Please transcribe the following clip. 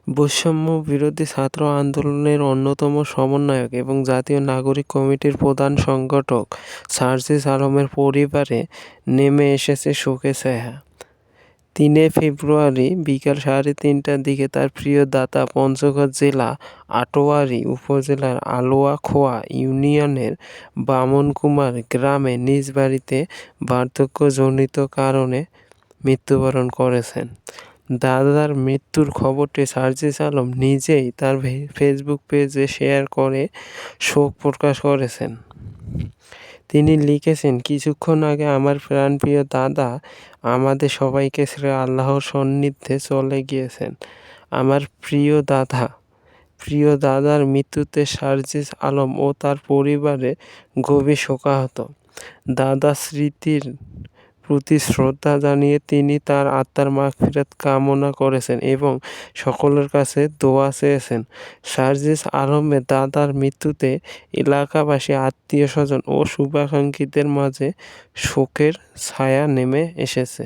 বৈষম্য বিরোধী ছাত্র আন্দোলনের অন্যতম সমন্বয়ক এবং জাতীয় নাগরিক কমিটির প্রধান সংগঠক সার্জিস আলমের পরিবারে নেমে এসেছে শোকের ছায়া। ৩ ফেব্রুয়ারি বিকাল ৩:৩০টার দিকে তার প্রিয় দাতা পঞ্চগড় জেলা আটোয়ারী উপজেলার আলোয়াখোয়া ইউনিয়নের বামনকুমার গ্রামে নিজ বাড়িতে বার্ধক্যজনিত কারণে মৃত্যুবরণ করেছেন। দাদার মৃত্যুর খবরটি সার্জিস আলম নিজেই তার ফেসবুক পেজে শেয়ার করে শোক প্রকাশ করেছেন। তিনি লিখেছেন, কিছুক্ষণ আগে আমার প্রাণপ্রিয় দাদা আমাদের সবাইকে ছেড়ে আল্লাহর সান্নিধ্যে চলে গিয়েছেন। আমার প্রিয় দাদার মৃত্যুতে সার্জিস আলম ও তার পরিবারে গভীর শোকাহত। দাদার স্মৃতির প্রতি শ্রদ্ধা জানিয়ে তিনি তার আত্মার মাগফিরাত কামনা করেছেন এবং সকলের কাছে দোয়া চেয়েছেন। সার্জিস আলমের দাদার মৃত্যুতে এলাকাবাসী, আত্মীয়স্বজন ও শুভাকাঙ্ক্ষীদের মাঝে শোকের ছায়া নেমে এসেছে।